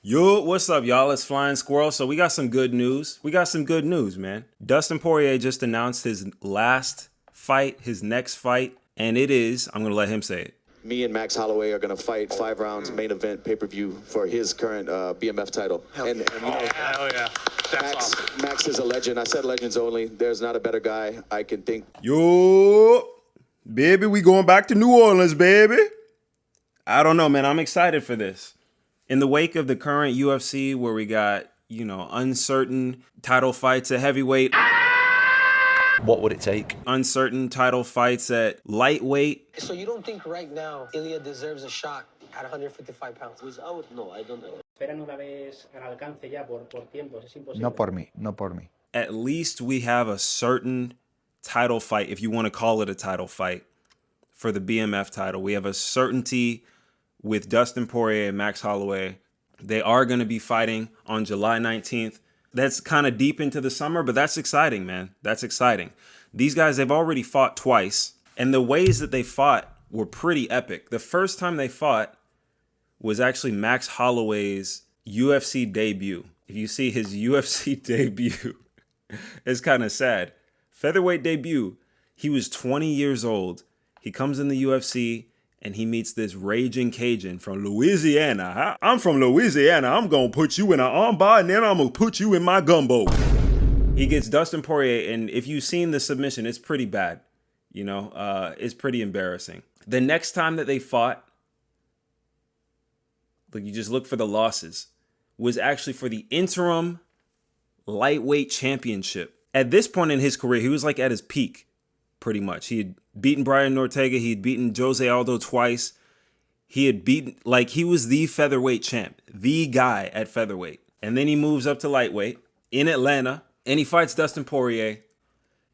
Yo, what's up, y'all? It's Flying Squirrel. So we got some good news. Man. Dustin Poirier just announced his last fight, his next fight, and it is, I'm going to let him say it. Me and Max Holloway are going to fight 5 rounds main event pay-per-view for his current BMF title. And you know, hell yeah. That's awesome. Max is a legend. I said legends only. There's not a better guy I can think. Yo, baby, we going back to New Orleans, baby. I don't know, man. I'm excited for this. In the wake of the current UFC where we got, uncertain title fights at heavyweight. What would it take? Uncertain title fights at lightweight. So you don't think right now Ilya deserves a shot at 155 pounds? No, I don't know. No por mí, no por mí. At least we have a certain title fight, if you want to call it a title fight, for the BMF title. We have a certainty with Dustin Poirier and Max Holloway. They are going to be fighting on July 19th. That's kind of deep into the summer, but that's exciting, man. That's exciting. These guys, they've already fought twice, and the ways that they fought were pretty epic. The first time they fought was actually Max Holloway's UFC debut. If you see his UFC debut, it's kind of sad. Featherweight debut. He was 20 years old. He comes in the UFC and he meets this raging Cajun from Louisiana. I'm from Louisiana. I'm going to put you in an armbar and then I'm going to put you in my gumbo. He gets Dustin Poirier, and if you've seen the submission, it's pretty bad. It's pretty embarrassing. The next time that they fought, like you just look for the losses, was actually for the interim lightweight championship. At this point in his career, he was like at his peak, pretty much. He had beaten Brian Ortega. He had beaten Jose Aldo twice. He was the featherweight champ, the guy at featherweight. And then he moves up to lightweight in Atlanta, and he fights Dustin Poirier,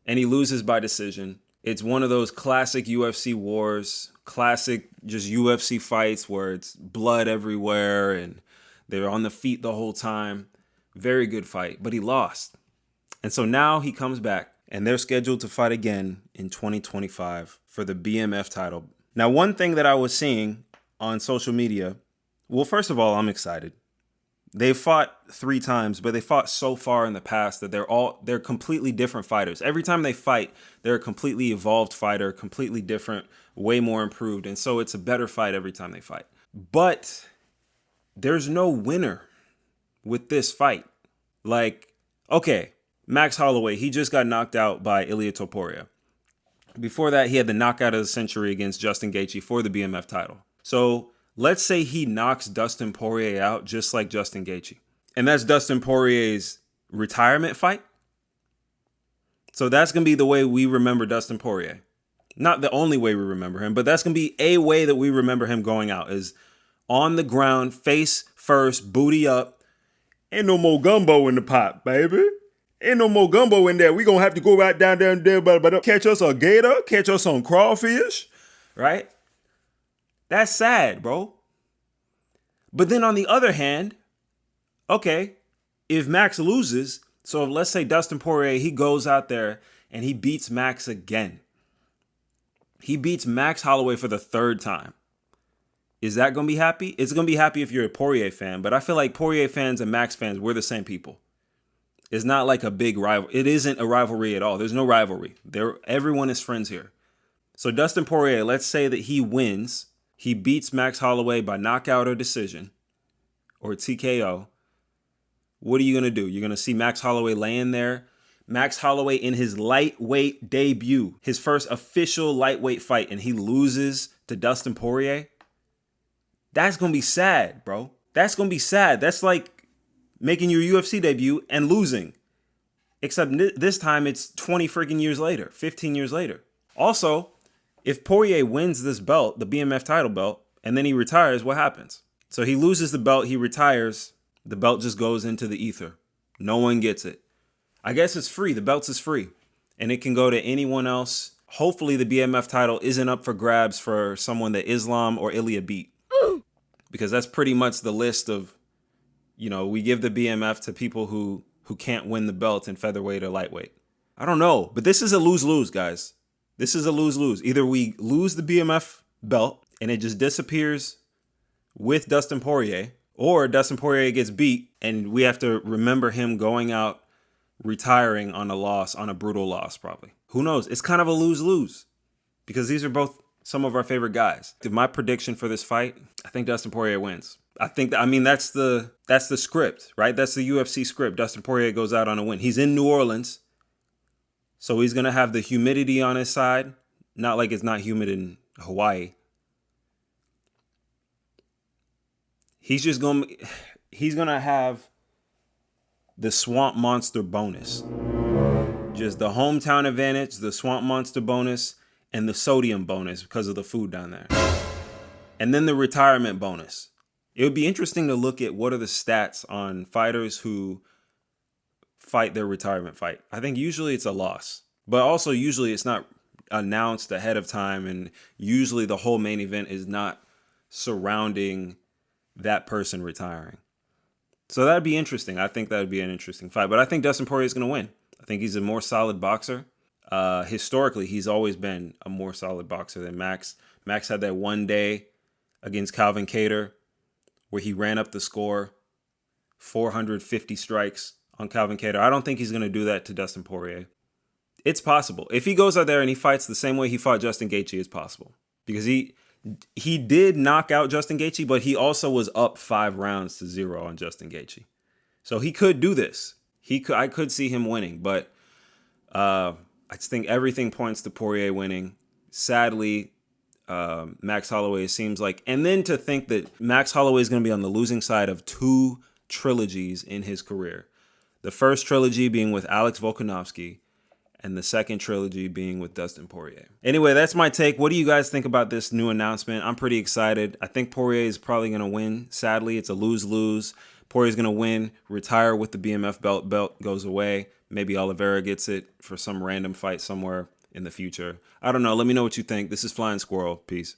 and he loses by decision. It's one of those classic UFC wars, classic just UFC fights where it's blood everywhere and they're on the feet the whole time. Very good fight, but he lost. And so now he comes back, and they're scheduled to fight again in 2025 for the BMF title. Now, one thing that I was seeing on social media, well, first of all, I'm excited. They fought 3 times, but they fought so far in the past that they're completely different fighters. Every time they fight, they're a completely evolved fighter, completely different, way more improved. And so it's a better fight every time they fight. But there's no winner with this fight. Like, okay, Max Holloway, he just got knocked out by Ilia Topuria. Before that, he had the knockout of the century against Justin Gaethje for the BMF title. So let's say he knocks Dustin Poirier out just like Justin Gaethje. And that's Dustin Poirier's retirement fight. So that's going to be the way we remember Dustin Poirier. Not the only way we remember him, but that's going to be a way that we remember him going out, is on the ground, face first, booty up. Ain't no more gumbo in the pot, baby. Ain't no more gumbo in there. We going to have to go right down there, but catch us a gator, catch us some crawfish, right? That's sad, bro. But then on the other hand, okay, if Max loses, so let's say Dustin Poirier, he goes out there and he beats Max again. He beats Max Holloway for the 3rd time. Is that going to be happy? It's going to be happy if you're a Poirier fan, but I feel like Poirier fans and Max fans, we're the same people. It's not like a big rival. It isn't a rivalry at all. There's no rivalry. Everyone is friends here. So Dustin Poirier, let's say that he wins. He beats Max Holloway by knockout or decision or TKO. What are you going to do? You're going to see Max Holloway laying there. Max Holloway in his lightweight debut, his first official lightweight fight, and he loses to Dustin Poirier. That's going to be sad, bro. That's going to be sad. That's like making your UFC debut and losing. Except this time it's 20 freaking years later, 15 years later. Also, if Poirier wins this belt, the BMF title belt, and then he retires, what happens? So he loses the belt, he retires, the belt just goes into the ether. No one gets it. I guess it's free. The belt is free. And it can go to anyone else. Hopefully the BMF title isn't up for grabs for someone that Islam or Ilya beat. Because that's pretty much the list of, we give the BMF to people who can't win the belt in featherweight or lightweight. I don't know, but this is a lose-lose, guys. This is a lose-lose. Either we lose the BMF belt and it just disappears with Dustin Poirier, Or Dustin Poirier gets beat, and we have to remember him going out, retiring on a loss, on a brutal loss, probably. Who knows? It's kind of a lose-lose because these are both some of our favorite guys. My prediction for this fight, I think Dustin Poirier wins. That's the script, right? That's the UFC script. Dustin Poirier goes out on a win. He's in New Orleans, so he's going to have the humidity on his side. Not like it's not humid in Hawaii. He's going to have the Swamp Monster bonus. Just the hometown advantage, the Swamp Monster bonus, and the sodium bonus because of the food down there. And then the retirement bonus. It would be interesting to look at what are the stats on fighters who fight their retirement fight. I think usually it's a loss, but also usually it's not announced ahead of time, and usually the whole main event is not surrounding that person retiring. So that'd be interesting. I think that would be an interesting fight, but I think Dustin Poirier is going to win. I think he's a more solid boxer. Historically, he's always been a more solid boxer than Max. Max had that one day against Calvin Kattar where he ran up the score, 450 strikes on Calvin Kattar. I don't think he's going to do that to Dustin Poirier. It's possible. If he goes out there and he fights the same way he fought Justin Gaethje, it's possible. Because he did knock out Justin Gaethje, but he also was up 5-0 on Justin Gaethje. So he could do this. I could see him winning, but I just think everything points to Poirier winning. Sadly, Max Holloway, it seems like. And then to think that Max Holloway is going to be on the losing side of 2 trilogies in his career. The first trilogy being with Alex Volkanovski, and the second trilogy being with Dustin Poirier. Anyway, that's my take. What do you guys think about this new announcement? I'm pretty excited. I think Poirier is probably going to win. Sadly, it's a lose-lose. Poirier's going to win, retire with the BMF belt goes away. Maybe Oliveira gets it for some random fight somewhere in the future. I don't know. Let me know what you think. This is Flying Squirrel. Peace.